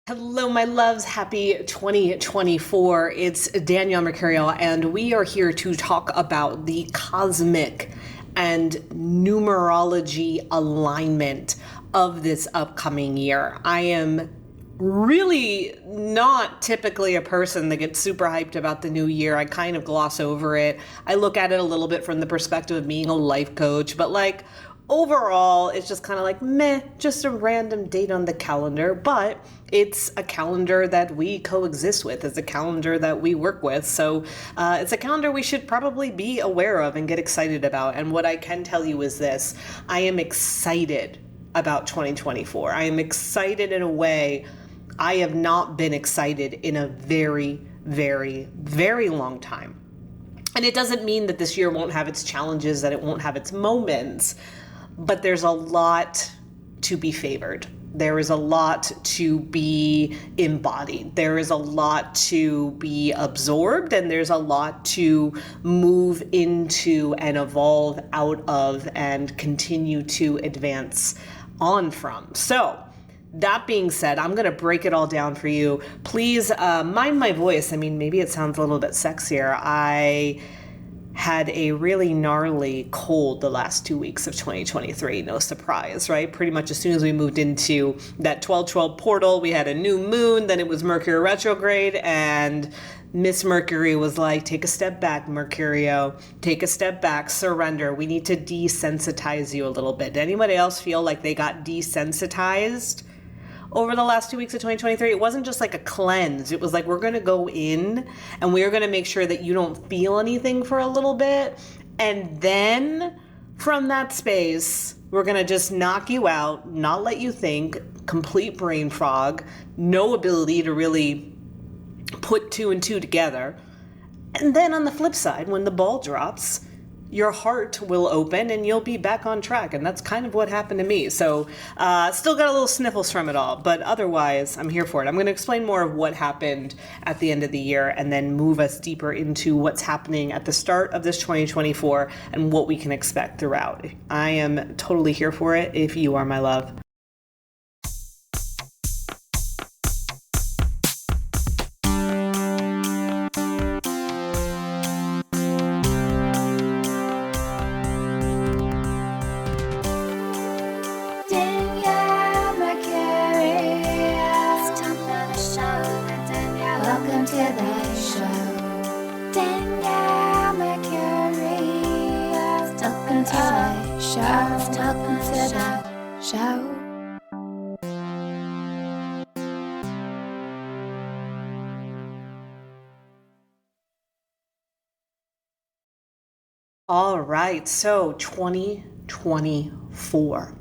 Hello, my loves. Happy 2024. It's Danielle Mercurio, and we are here to talk about the cosmic and numerology alignment of this upcoming year. I am really not typically a person that gets super hyped about the new year. I kind of gloss over it. I look at it a little bit from the perspective of being a life coach, but overall, it's just kind of like meh, just a random date on the calendar, but it's a calendar that we coexist with. It's a calendar that we work with. So it's a calendar we should probably be aware of and get excited about. And what I can tell you is this: I am excited about 2024. I am excited in a way I have not been excited in a very, very, very long time. And it doesn't mean that this year won't have its challenges, that it won't have its moments, but there's a lot to be favored. There is a lot to be embodied. There is a lot to be absorbed, and there's a lot to move into and evolve out of and continue to advance on from. So that being said, I'm going to break it all down for you. Please mind my voice. I mean, maybe it sounds a little bit sexier. I had a really gnarly cold the last 2 weeks of 2023. No surprise, right? Pretty much as soon as we moved into that 12/12 portal, we had a new moon, then it was Mercury retrograde, and Miss Mercury was like, take a step back, Mercurio. Take a step back, surrender. We need to desensitize you a little bit. Did anybody else feel like they got desensitized over the last 2 weeks of 2023? It wasn't just like a cleanse. It was like, we're going to go in and we're going to make sure that you don't feel anything for a little bit. And then from that space, we're going to just knock you out, not let you think, complete brain fog, no ability to really put two and two together. And then on the flip side, when the ball drops, your heart will open and you'll be back on track. And that's kind of what happened to me. So still got a little sniffles from it all, but otherwise I'm here for it. I'm going to explain more of what happened at the end of the year and then move us deeper into what's happening at the start of this 2024 and what we can expect throughout. I am totally here for it if you are, my love. All right, so 2024.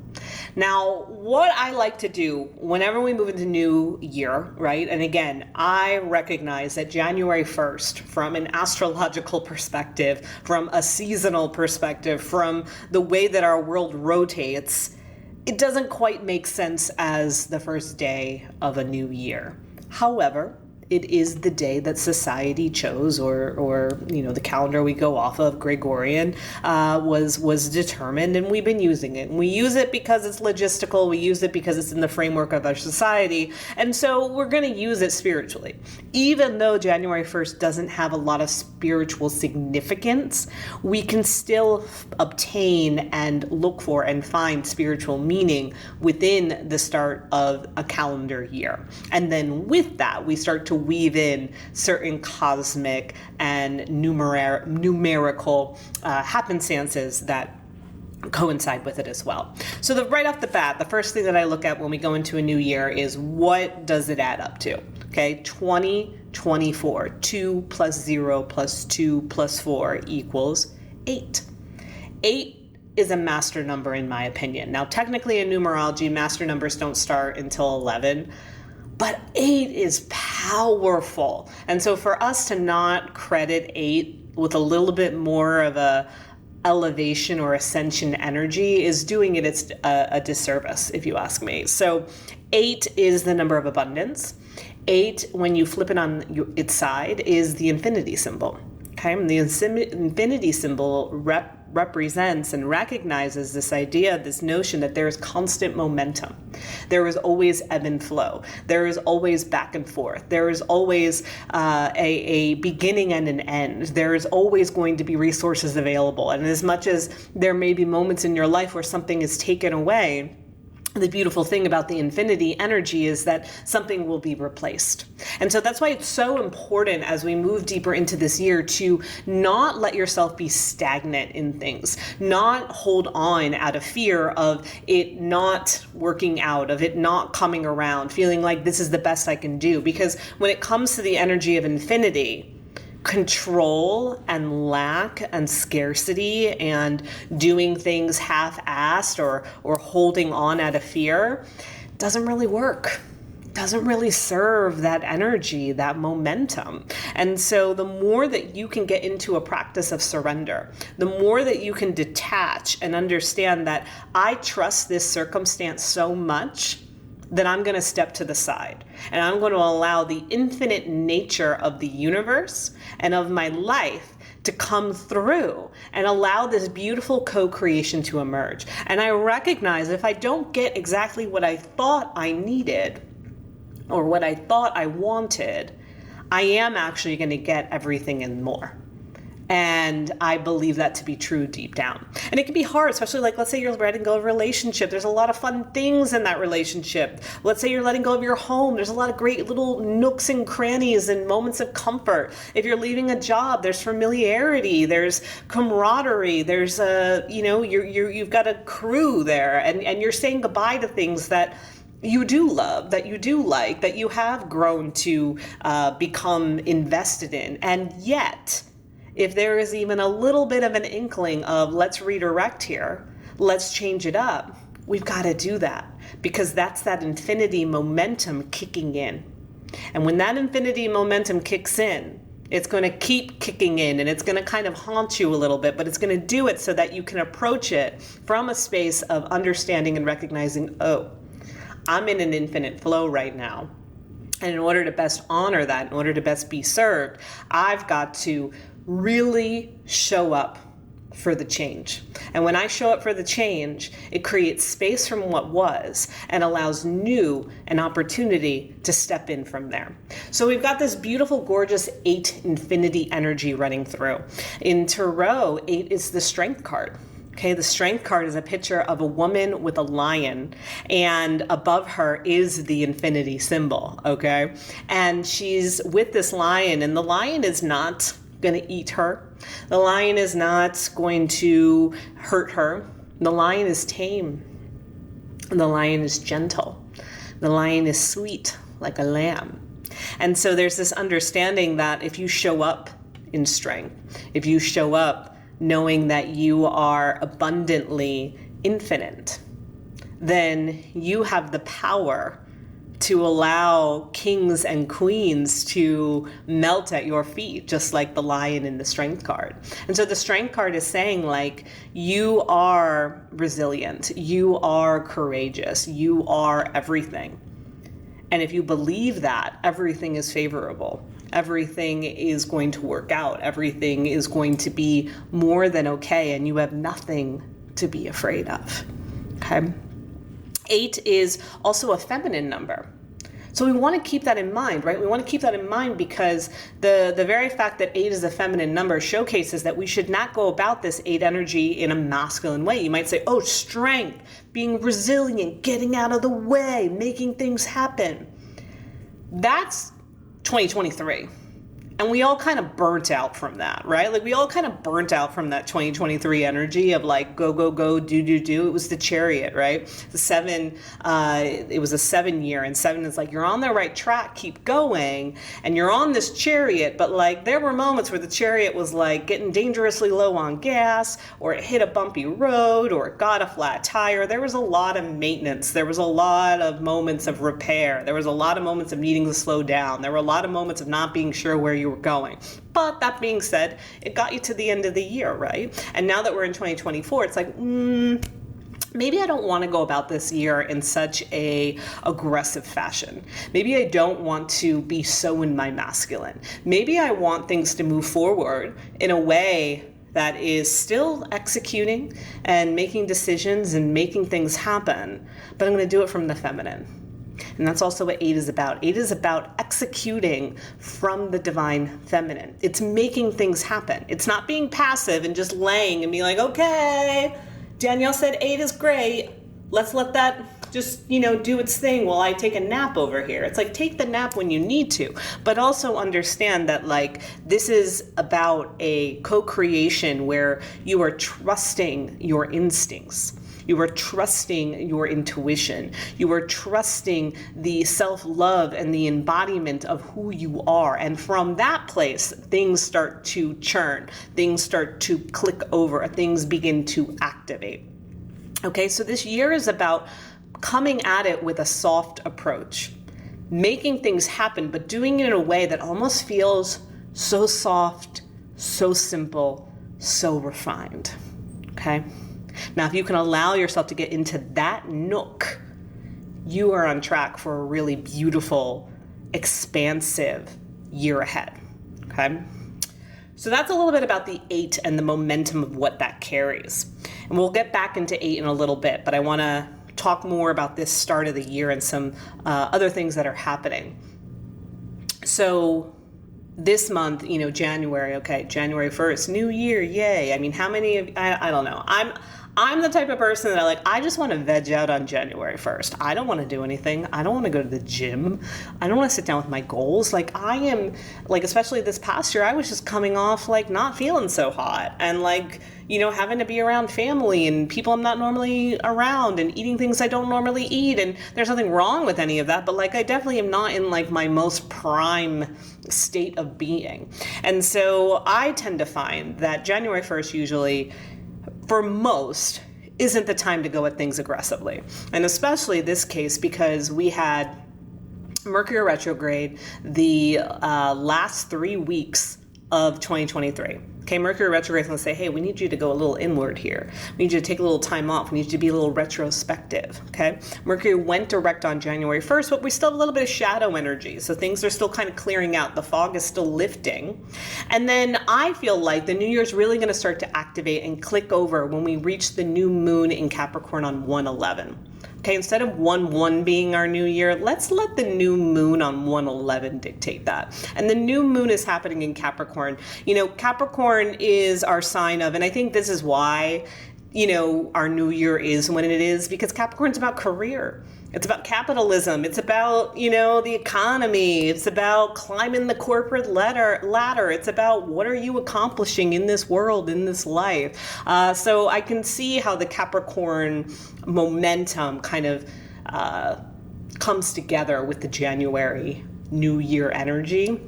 Now, what I like to do whenever we move into new year, right? And again, I recognize that January 1st, from an astrological perspective, from a seasonal perspective, from the way that our world rotates, it doesn't quite make sense as the first day of a new year. However, it is the day that society chose, or the calendar we go off of, Gregorian, was determined, and we've been using it. And we use it because it's logistical. We use it because it's in the framework of our society. And so we're going to use it spiritually. Even though January 1st doesn't have a lot of spiritual significance, we can still obtain and look for and find spiritual meaning within the start of a calendar year. And then with that, we start to weave in certain cosmic and numerical happenstances that coincide with it as well. So right off the bat, the first thing that I look at when we go into a new year is, what does it add up to? Okay, 2024, 2 plus 0 plus 2 plus 4 equals 8. 8 is a master number in my opinion. Now, technically in numerology, master numbers don't start until 11, but 8 is powerful. And so for us to not credit 8 with a little bit more of a elevation or ascension energy is doing it a disservice, if you ask me. So 8 is the number of abundance. 8, when you flip it on its side, is the infinity symbol. Okay, and the infinity symbol represents and recognizes this idea, this notion that there is constant momentum. There is always ebb and flow. There is always back and forth. There is always a beginning and an end. There is always going to be resources available. And as much as there may be moments in your life where something is taken away, the beautiful thing about the infinity energy is that something will be replaced. And so that's why it's so important as we move deeper into this year to not let yourself be stagnant in things, not hold on out of fear of it not working out, of it not coming around, feeling like this is the best I can do. Because when it comes to the energy of infinity, control and lack and scarcity and doing things half-assed or holding on out of fear doesn't really work. Doesn't really serve that energy, that momentum. And so the more that you can get into a practice of surrender, the more that you can detach and understand that I trust this circumstance so much that I'm going to step to the side and I'm going to allow the infinite nature of the universe and of my life to come through and allow this beautiful co-creation to emerge. And I recognize if I don't get exactly what I thought I needed or what I thought I wanted, I am actually going to get everything and more. And I believe that to be true deep down. And it can be hard, especially like, let's say you're letting go of a relationship. There's a lot of fun things in that relationship. Let's say you're letting go of your home. There's a lot of great little nooks and crannies and moments of comfort. If you're leaving a job, there's familiarity, there's camaraderie, there's you've got a crew there, and you're saying goodbye to things that you do love, that you do like, that you have grown to become invested in. And yet, if there is even a little bit of an inkling of let's redirect here, let's change it up, we've got to do that because that's that infinity momentum kicking in. And when that infinity momentum kicks in, it's going to keep kicking in and it's going to kind of haunt you a little bit, but it's going to do it so that you can approach it from a space of understanding and recognizing, oh, I'm in an infinite flow right now. And in order to best honor that, in order to best be served, I've got to really show up for the change. And when I show up for the change, it creates space from what was and allows new an opportunity to step in from there. So we've got this beautiful, gorgeous 8 infinity energy running through. In Tarot, 8 is the strength card. Okay, the strength card is a picture of a woman with a lion, and above her is the infinity symbol, okay? And she's with this lion, and the lion is not going to eat her. The lion is not going to hurt her. The lion is tame. The lion is gentle. The lion is sweet like a lamb. And so there's this understanding that if you show up in strength, if you show up knowing that you are abundantly infinite, then you have the power to allow kings and queens to melt at your feet, just like the lion in the strength card. And so the strength card is saying, like, you are resilient, you are courageous, you are everything. And if you believe that, everything is favorable. Everything is going to work out. Everything is going to be more than okay, and you have nothing to be afraid of. Okay? 8 is also a feminine number. So we want to keep that in mind, right? We want to keep that in mind because the very fact that 8 is a feminine number showcases that we should not go about this 8 energy in a masculine way. You might say, oh, strength, being resilient, getting out of the way, making things happen. That's 2023. And we all kind of burnt out from that, right? Like we all kind of burnt out from that 2023 energy of like, go, go, go, do, do, do. It was the chariot, right? The 7, it was a 7 year, and 7 is like, you're on the right track, keep going. And you're on this chariot, but like there were moments where the chariot was like getting dangerously low on gas, or it hit a bumpy road, or it got a flat tire. There was a lot of maintenance. There was a lot of moments of repair. There was a lot of moments of needing to slow down. There were a lot of moments of not being sure where you were going. But that being said, it got you to the end of the year, right? And now that we're in 2024, it's like, maybe I don't want to go about this year in such a aggressive fashion. Maybe I don't want to be so in my masculine. Maybe I want things to move forward in a way that is still executing and making decisions and making things happen, but I'm going to do it from the feminine. And that's also what 8 is about. 8 is about executing from the divine feminine. It's making things happen. It's not being passive and just laying and being like, okay, Danielle said 8 is great. Let's let that just, do its thing while I take a nap over here. It's like, take the nap when you need to, but also understand that this is about a co-creation where you are trusting your instincts. You are trusting your intuition. You are trusting the self-love and the embodiment of who you are. And from that place, things start to churn. Things start to click over. Things begin to activate. Okay, so this year is about coming at it with a soft approach, making things happen, but doing it in a way that almost feels so soft, so simple, so refined. Okay? Now, if you can allow yourself to get into that nook, you are on track for a really beautiful, expansive year ahead. Okay? So that's a little bit about the 8 and the momentum of what that carries. And we'll get back into 8 in a little bit, but I want to talk more about this start of the year and some other things that are happening. So this month, January, okay, January 1st, new year, yay. I mean, how many of, I don't know. I'm the type of person that I just want to veg out on January 1st. I don't want to do anything. I don't want to go to the gym. I don't want to sit down with my goals. I am, especially this past year, I was just coming off, not feeling so hot and having to be around family and people I'm not normally around and eating things I don't normally eat. And there's nothing wrong with any of that, but I definitely am not in my most prime state of being. And so I tend to find that January 1st usually, for most, isn't the time to go at things aggressively. And especially this case because we had Mercury retrograde the last 3 weeks of 2023. Okay, Mercury retrograde is going to say, hey, we need you to go a little inward here. We need you to take a little time off. We need you to be a little retrospective, okay? Mercury went direct on January 1st, but we still have a little bit of shadow energy. So things are still kind of clearing out. The fog is still lifting. And then I feel like the new year is really going to start to activate and click over when we reach the new moon in Capricorn on 1/11. Okay, instead of 1/1 being our new year, let's let the new moon on 1/11 dictate that. And the new moon is happening in Capricorn. Capricorn is our sign of, and I think this is why, our new year is when it is, because Capricorn's about career. It's about capitalism. It's about, the economy. It's about climbing the corporate ladder. It's about what are you accomplishing in this world, in this life. So I can see how the Capricorn momentum kind of comes together with the January New Year energy,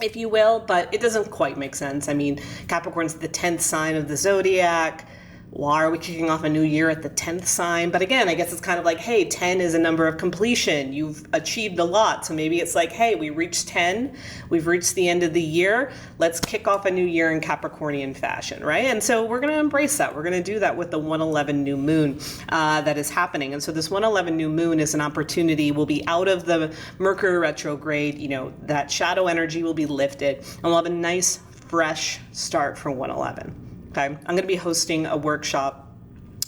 if you will, but it doesn't quite make sense. I mean, Capricorn's the 10th sign of the zodiac. Why are we kicking off a new year at the 10th sign? But again, I guess it's kind of hey, 10 is a number of completion. You've achieved a lot. So maybe it's hey, we reached 10. We've reached the end of the year. Let's kick off a new year in Capricornian fashion, right? And so we're going to embrace that. We're going to do that with the 1/11 new moon that is happening. And so this 1/11 new moon is an opportunity. We'll be out of the Mercury retrograde. That shadow energy will be lifted. And we'll have a nice, fresh start for 1/11. Okay. I'm going to be hosting a workshop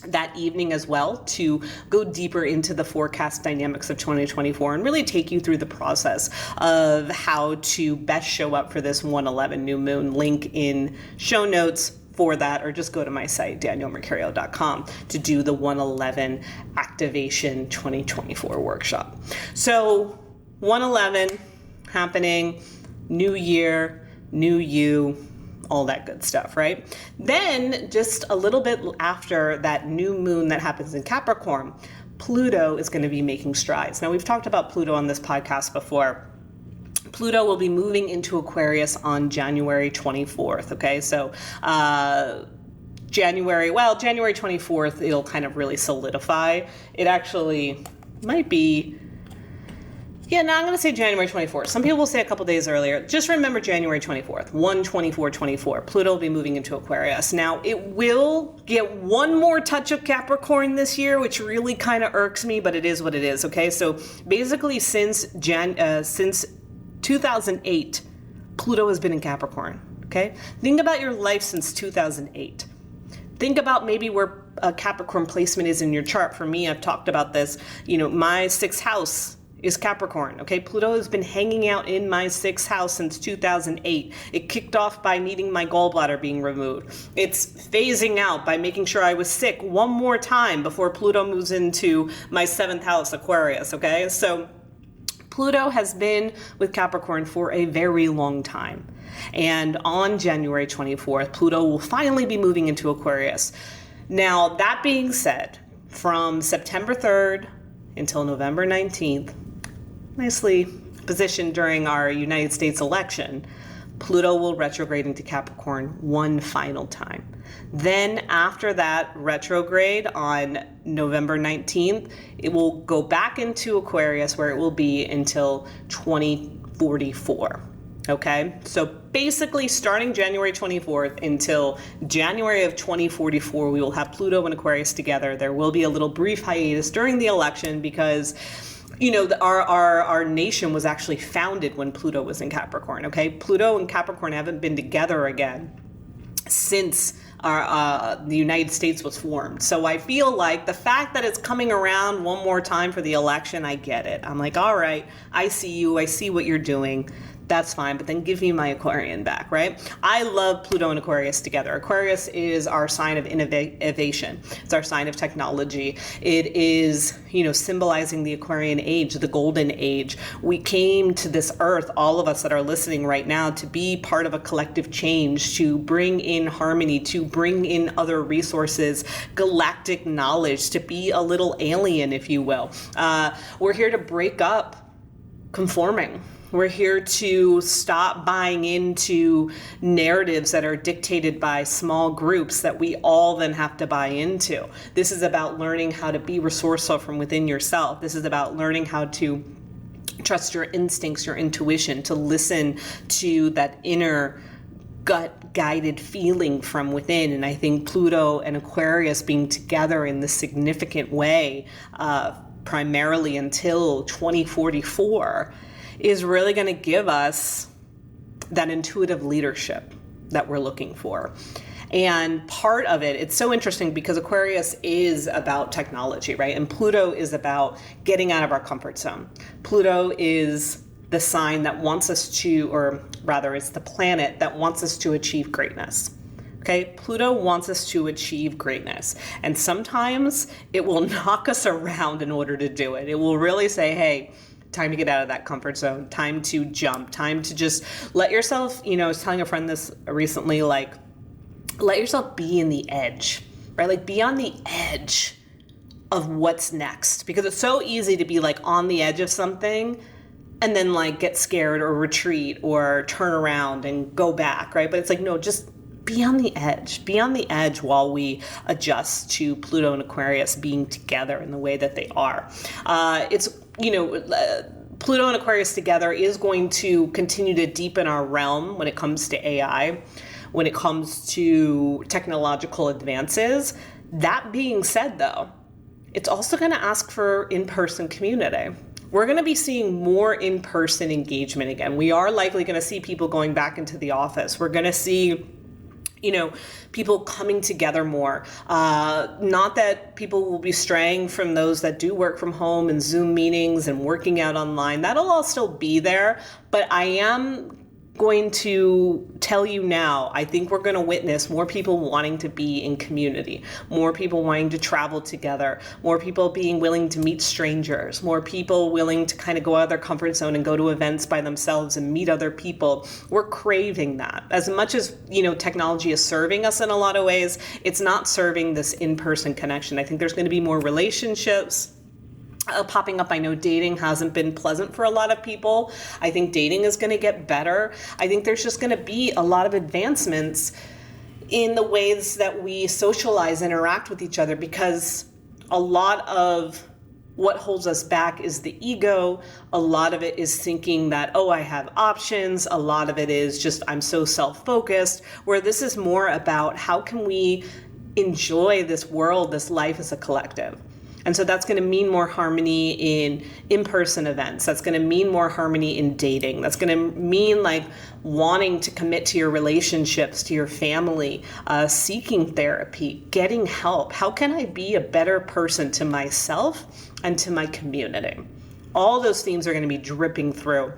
that evening as well to go deeper into the forecast dynamics of 2024 and really take you through the process of how to best show up for this 1/11 new moon. Link in show notes for that, or just go to my site, daniellemercurio.com, to do the 1/11 activation 2024 workshop. So 1/11 happening, new year, new you, all that good stuff, right? Then just a little bit after that new moon that happens in Capricorn, Pluto is going to be making strides. Now, we've talked about Pluto on this podcast before. Pluto will be moving into Aquarius on January 24th, okay? So January 24th, it'll kind of really solidify. It actually might be, I'm going to say January 24th. Some people will say a couple days earlier. Just remember January 24th, 1/24/24. Pluto will be moving into Aquarius. Now, it will get one more touch of Capricorn this year, which really kind of irks me, but it is what it is, okay? So basically since 2008, Pluto has been in Capricorn. Okay? Think about your life since 2008. Think about maybe where a Capricorn placement is in your chart. For me, I've talked about this. My 6th house is Capricorn. Okay, Pluto has been hanging out in my 6th house since 2008. It kicked off by needing my gallbladder being removed. It's phasing out by making sure I was sick one more time before Pluto moves into my 7th house, Aquarius. Okay, so Pluto has been with Capricorn for a very long time. And on January 24th, Pluto will finally be moving into Aquarius. Now, that being said, from September 3rd until November 19th, nicely positioned during our United States election, Pluto will retrograde into Capricorn one final time. Then after that retrograde on November 19th, it will go back into Aquarius where it will be until 2044. Okay, so basically starting January 24th until January of 2044, we will have Pluto and Aquarius together. There will be a little brief hiatus during the election because our nation was actually founded when Pluto was in Capricorn. Okay, Pluto and Capricorn haven't been together again since the United States was formed. So I feel like the fact that it's coming around one more time for the election, I get it. I'm like, all right, I see you. I see what you're doing. That's fine, but then give me my Aquarian back, right? I love Pluto and Aquarius together. Aquarius is our sign of innovation. It's our sign of technology. It is, symbolizing the Aquarian age, the golden age. We came to this earth, all of us that are listening right now, to be part of a collective change, to bring in harmony, to bring in other resources, galactic knowledge, to be a little alien, if you will. We're here to break up conforming. We're here to stop buying into narratives that are dictated by small groups that we all then have to buy into. This is about learning how to be resourceful from within yourself. This is about learning how to trust your instincts, your intuition, to listen to that inner gut guided feeling from within. And I think Pluto and Aquarius being together in this significant way, primarily until 2044, is really going to give us that intuitive leadership that we're looking for. And part of it, it's so interesting because Aquarius is about technology, right? And Pluto is about getting out of our comfort zone. Pluto is the sign that wants us to, or rather it's the planet that wants us to achieve greatness. Okay, Pluto wants us to achieve greatness. And sometimes it will knock us around in order to do it. It will really say, hey, time to get out of that comfort zone, time to jump, time to just let yourself, I was telling a friend this recently, like, let yourself be in the edge, right? Like, be on the edge of what's next, because it's so easy to be like on the edge of something and then like get scared or retreat or turn around and go back, right? But it's like, no, just be on the edge while we adjust to Pluto and Aquarius being together in the way that they are. Pluto and Aquarius together is going to continue to deepen our realm when it comes to AI, when it comes to technological advances. That being said, though, it's also going to ask for in-person community. We're going to be seeing more in-person engagement again. We are likely going to see people going back into the office. We're going to see people coming together more. Not that people will be straying from those that do work from home and Zoom meetings and working out online. That'll all still be there. But I am going to tell you now, I think we're going to witness more people wanting to be in community, more people wanting to travel together, more people being willing to meet strangers, more people willing to kind of go out of their comfort zone and go to events by themselves and meet other people. We're craving that. As much as, technology is serving us in a lot of ways, it's not serving this in-person connection. I think there's going to be more relationships popping up. I know dating hasn't been pleasant for a lot of people. I think dating is going to get better. I think there's just going to be a lot of advancements in the ways that we socialize, interact with each other, because a lot of what holds us back is the ego. A lot of it is thinking that, I have options. A lot of it is just, I'm so self-focused, where this is more about how can we enjoy this world, this life as a collective. And so that's going to mean more harmony in in-person events. That's going to mean more harmony in dating. That's going to mean like wanting to commit to your relationships, to your family, seeking therapy, getting help. How can I be a better person to myself and to my community? All those themes are going to be dripping through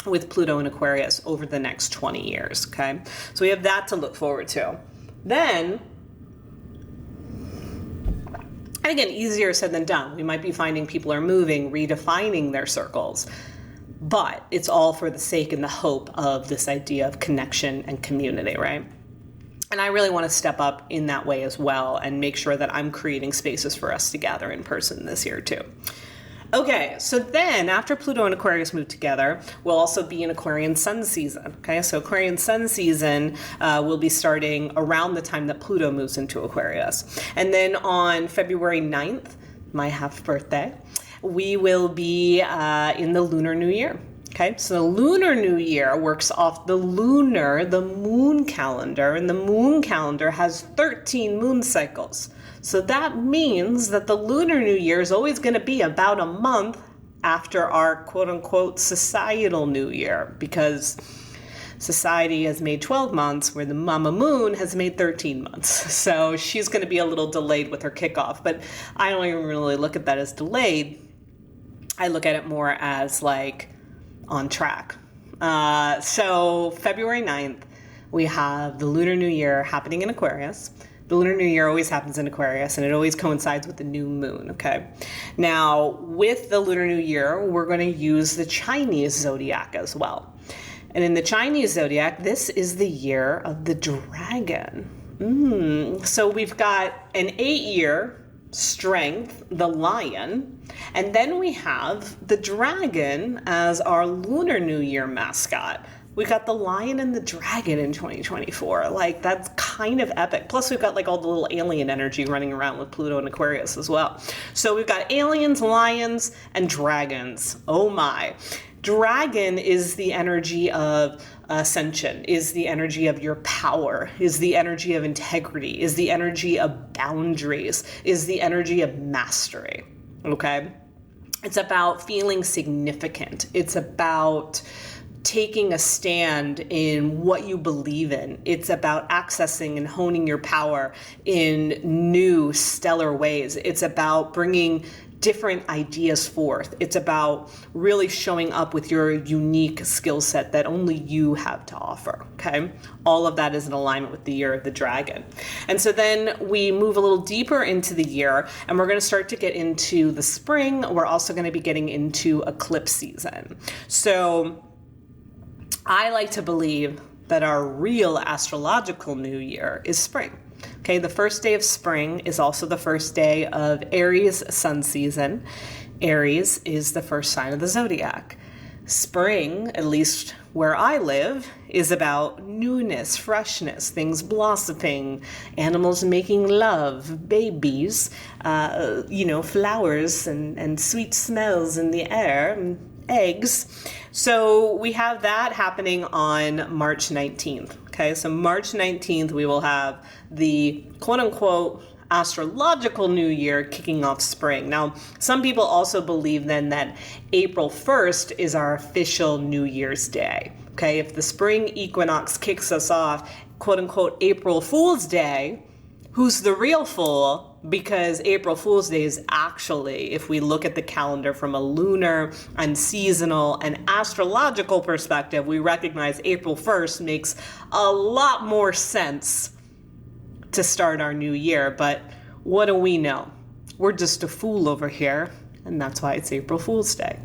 with Pluto and Aquarius over the next 20 years, okay? So we have that to look forward to. Then, and again, easier said than done. We might be finding people are moving, redefining their circles, but it's all for the sake and the hope of this idea of connection and community, right? And I really want to step up in that way as well and make sure that I'm creating spaces for us to gather in person this year too. Okay, so then after Pluto and Aquarius move together, we'll also be in Aquarian sun season. Okay, so Aquarian sun season will be starting around the time that Pluto moves into Aquarius. And then on February 9th, my half birthday, we will be in the Lunar New Year. Okay, so the Lunar New Year works off the lunar, the moon calendar, and the moon calendar has 13 moon cycles. So that means that the Lunar New Year is always going to be about a month after our quote-unquote societal New Year, because society has made 12 months where the Mama Moon has made 13 months. So she's going to be a little delayed with her kickoff, but I don't even really look at that as delayed. I look at it more as like on track. So February 9th, we have the Lunar New Year happening in Aquarius. The Lunar New Year always happens in Aquarius, and it always coincides with the new moon, okay? Now, with the Lunar New Year, we're going to use the Chinese zodiac as well. And in the Chinese zodiac, this is the year of the dragon. So we've got an 8-year strength, the lion, and then we have the dragon as our Lunar New Year mascot. We got the lion and the dragon in 2024. Like, that's kind of epic. Plus, we've got like all the little alien energy running around with Pluto and Aquarius as well. So we've got aliens, lions, and dragons. Oh my. Dragon is the energy of ascension, is the energy of your power, is the energy of integrity, is the energy of boundaries, is the energy of mastery. Okay? It's about feeling significant. It's about taking a stand in what you believe in. It's about accessing and honing your power in new stellar ways. It's about bringing different ideas forth. It's about really showing up with your unique skill set that only you have to offer, okay? All of that is in alignment with the year of the dragon. And so then we move a little deeper into the year, and we're going to start to get into the spring. We're also going to be getting into eclipse season. So I like to believe that our real astrological new year is spring. Okay, the first day of spring is also the first day of Aries sun season. Aries is the first sign of the zodiac. Spring, at least where I live, is about newness, freshness, things blossoming, animals making love, babies, flowers and sweet smells in the air, and eggs. So we have that happening on March 19th. Okay, so March 19th, we will have the quote-unquote astrological new year kicking off spring. Now, some people also believe then that April 1st is our official New Year's Day. Okay, if the spring equinox kicks us off, quote-unquote April Fool's Day, who's the real fool? Because April Fool's Day is actually, if we look at the calendar from a lunar and seasonal and astrological perspective, we recognize April 1st makes a lot more sense to start our new year. But what do we know? We're just a fool over here, and that's why it's April Fool's Day.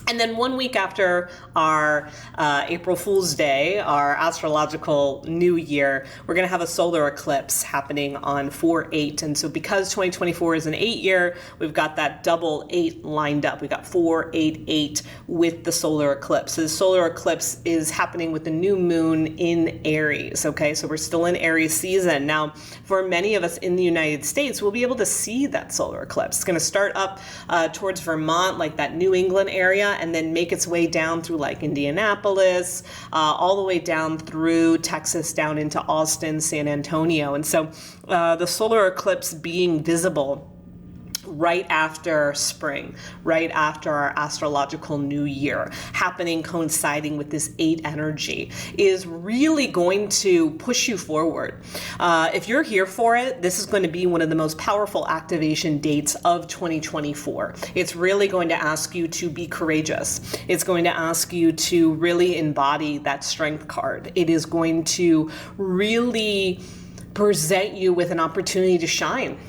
And then 1 week after our April Fool's Day, our astrological new year, we're going to have a solar eclipse happening on 4/8. And so because 2024 is an 8 year, we've got that double 8 lined up. We got 4/8/8 with the solar eclipse. So the solar eclipse is happening with the new moon in Aries. Okay, so we're still in Aries season. Now, for many of us in the United States, we'll be able to see that solar eclipse. It's going to start up towards Vermont, like that New England area, and then make its way down through like Indianapolis, all the way down through Texas, down into Austin, San Antonio. And so the solar eclipse being visible right after spring, right after our astrological new year, happening coinciding with this 8 energy, is really going to push you forward. If you're here for it, this is going to be one of the most powerful activation dates of 2024. It's really going to ask you to be courageous. It's going to ask you to really embody that strength card. It is going to really present you with an opportunity to shine,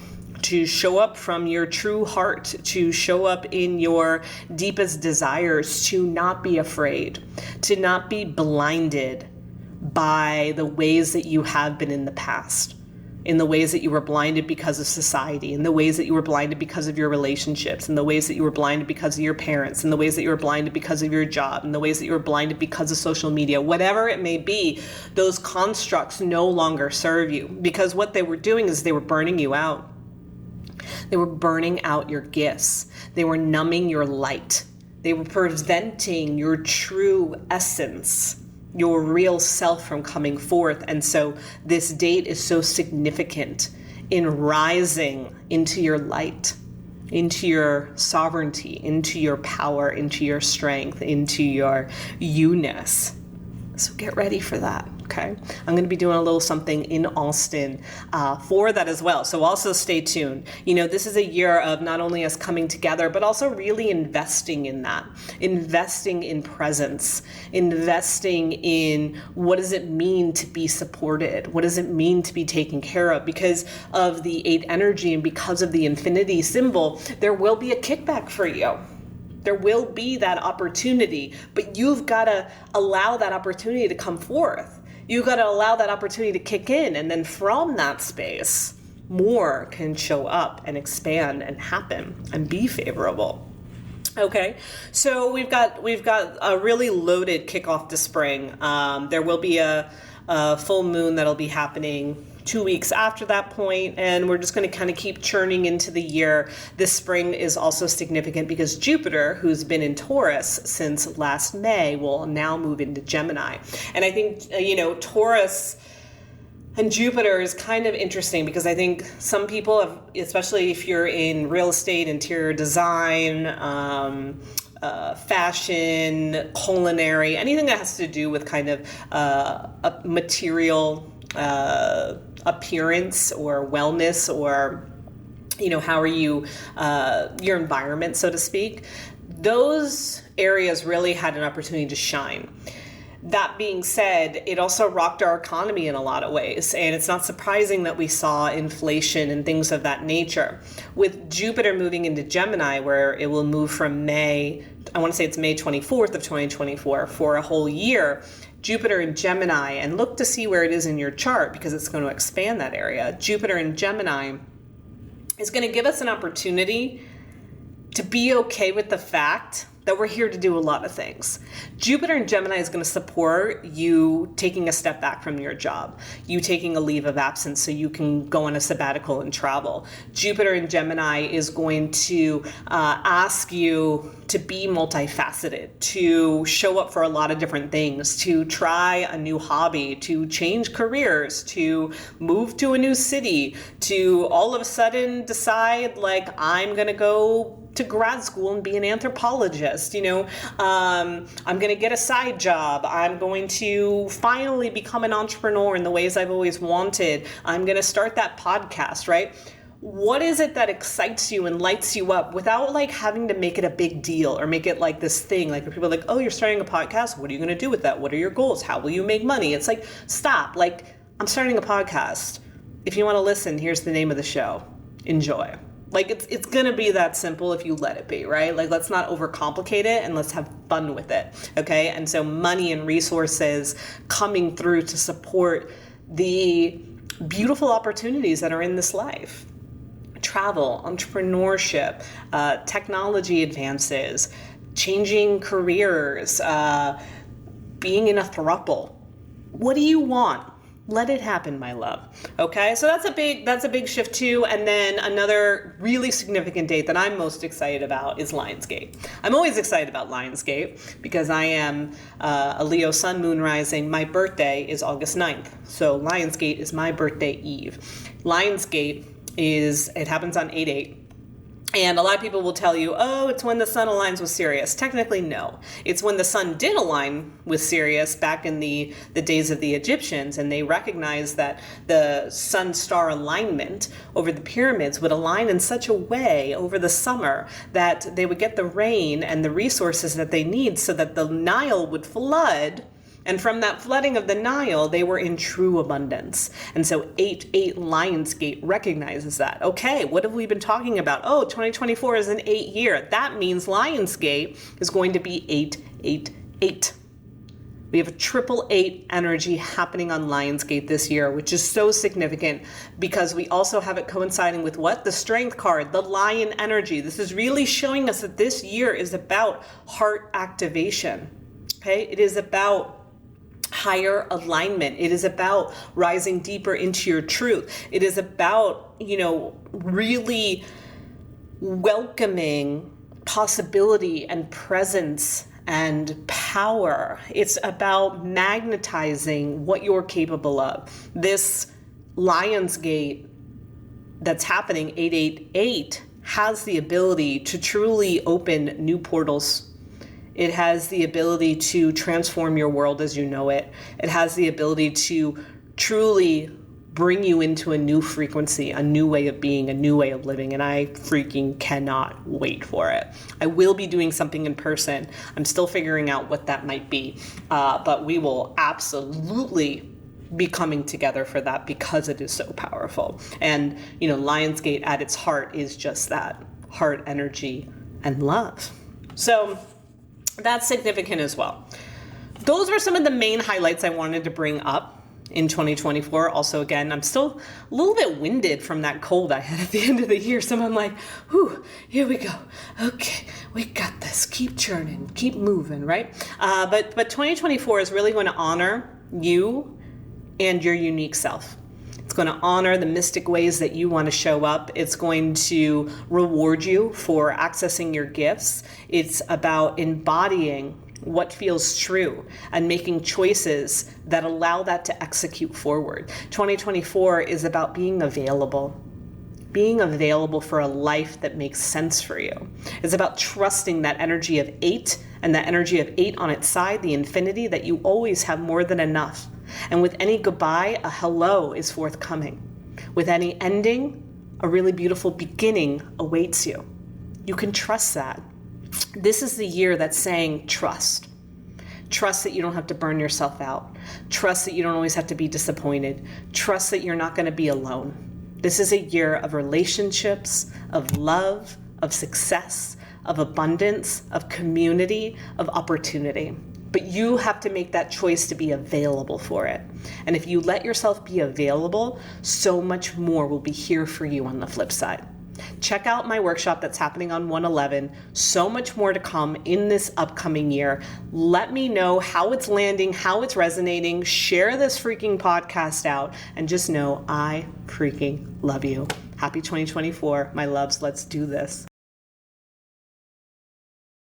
to show up from your true heart, to show up in your deepest desires, to not be afraid, to not be blinded by the ways that you have been in the past, in the ways that you were blinded because of society, in the ways that you were blinded because of your relationships, in the ways that you were blinded because of your parents, in the ways that you were blinded because of your job, in the ways that you were blinded because of social media. Whatever it may be, those constructs no longer serve you, because what they were doing is they were burning you out. They were burning out your gifts. They were numbing your light. They were preventing your true essence, your real self, from coming forth. And so this date is so significant in rising into your light, into your sovereignty, into your power, into your strength, into your you-ness. So get ready for that. Okay, I'm going to be doing a little something in Austin for that as well. So also stay tuned. You know, this is a year of not only us coming together, but also really investing in that, investing in presence, investing in what does it mean to be supported? What does it mean to be taken care of? Because of the 8 energy and because of the infinity symbol, there will be a kickback for you. There will be that opportunity, but you've got to allow that opportunity to come forth. You've got to allow that opportunity to kick in, and then from that space, more can show up and expand and happen and be favorable. Okay, so we've got a really loaded kickoff to spring. There will be a full moon that'll be happening 2 weeks after that point, and we're just going to kind of keep churning into the year. This spring is also significant because Jupiter, who's been in Taurus since last May, will now move into Gemini. And I think, Taurus and Jupiter is kind of interesting because I think some people have, especially if you're in real estate, interior design, fashion, culinary, anything that has to do with kind of a material appearance or wellness, or how are you, your environment, so to speak. Those areas really had an opportunity to shine. That being said, it also rocked our economy in a lot of ways, and it's not surprising that we saw inflation and things of that nature. With Jupiter moving into Gemini, where it will move from May, I want to say it's May 24th of 2024, for a whole year, Jupiter in Gemini, and look to see where it is in your chart because it's going to expand that area. Jupiter in Gemini is going to give us an opportunity to be okay with the fact that we're here to do a lot of things. Jupiter in Gemini is going to support you taking a step back from your job, you taking a leave of absence so you can go on a sabbatical and travel. Jupiter in Gemini is going to ask you to be multifaceted, to show up for a lot of different things, to try a new hobby, to change careers, to move to a new city, to all of a sudden decide, like, I'm going to go to grad school and be an anthropologist. I'm going to get a side job. I'm going to finally become an entrepreneur in the ways I've always wanted. I'm going to start that podcast, right? What is it that excites you and lights you up without like having to make it a big deal or make it like this thing? Like, people are like, oh, you're starting a podcast. What are you going to do with that? What are your goals? How will you make money? It's like, stop. Like, I'm starting a podcast. If you want to listen, here's the name of the show. Enjoy. Like, it's going to be that simple if you let it be, right? Like, let's not overcomplicate it and let's have fun with it, okay? And so money and resources coming through to support the beautiful opportunities that are in this life. Travel, entrepreneurship, technology advances, changing careers, being in a throuple. What do you want? Let it happen, my love. Okay, so that's a big shift too. And then another really significant date that I'm most excited about is Lionsgate. I'm always excited about Lionsgate because I am a Leo Sun Moon rising. My birthday is August 9th. So Lionsgate is my birthday eve. Lionsgate it happens on 8/8. And a lot of people will tell you, oh, it's when the sun aligns with Sirius. Technically, no. It's when the sun did align with Sirius back in the days of the Egyptians, and they recognized that the sun-star alignment over the pyramids would align in such a way over the summer that they would get the rain and the resources that they need so that the Nile would flood. And from that flooding of the Nile, they were in true abundance. And so 8-8 Lionsgate recognizes that. Okay, what have we been talking about? Oh, 2024 is an 8 year. That means Lionsgate is going to be 8-8-8. We have a 888 energy happening on Lionsgate this year, which is so significant because we also have it coinciding with what? The Strength card, the Lion energy. This is really showing us that this year is about heart activation. Okay, it is about higher alignment. It is about rising deeper into your truth. It is about, really welcoming possibility and presence and power. It's about magnetizing what you're capable of. This Lionsgate that's happening 888 has the ability to truly open new portals. It has the ability to transform your world as you know it. It has the ability to truly bring you into a new frequency, a new way of being, a new way of living, and I freaking cannot wait for it. I will be doing something in person. I'm still figuring out what that might be, but we will absolutely be coming together for that because it is so powerful. And, Lionsgate at its heart is just that, heart energy and love. So that's significant as well. Those were some of the main highlights I wanted to bring up in 2024. Also, again, I'm still a little bit winded from that cold I had at the end of the year. So I'm like, whew, here we go. Okay, we got this. Keep churning, keep moving, right? But 2024 is really going to honor you and your unique self. It's going to honor the mystic ways that you want to show up. It's going to reward you for accessing your gifts. It's about embodying what feels true and making choices that allow that to execute forward. 2024 is about being available for a life that makes sense for you. It's about trusting that energy of 8 and that energy of 8 on its side, the infinity, that you always have more than enough. And with any goodbye, a hello is forthcoming. With any ending, a really beautiful beginning awaits you. You can trust that. This is the year that's saying trust. Trust that you don't have to burn yourself out. Trust that you don't always have to be disappointed. Trust that you're not going to be alone. This is a year of relationships, of love, of success, of abundance, of community, of opportunity. But you have to make that choice to be available for it. And if you let yourself be available, so much more will be here for you on the flip side. Check out my workshop that's happening on 1/11. So much more to come in this upcoming year. Let me know how it's landing, how it's resonating. Share this freaking podcast out and just know I freaking love you. Happy 2024. My loves, let's do this.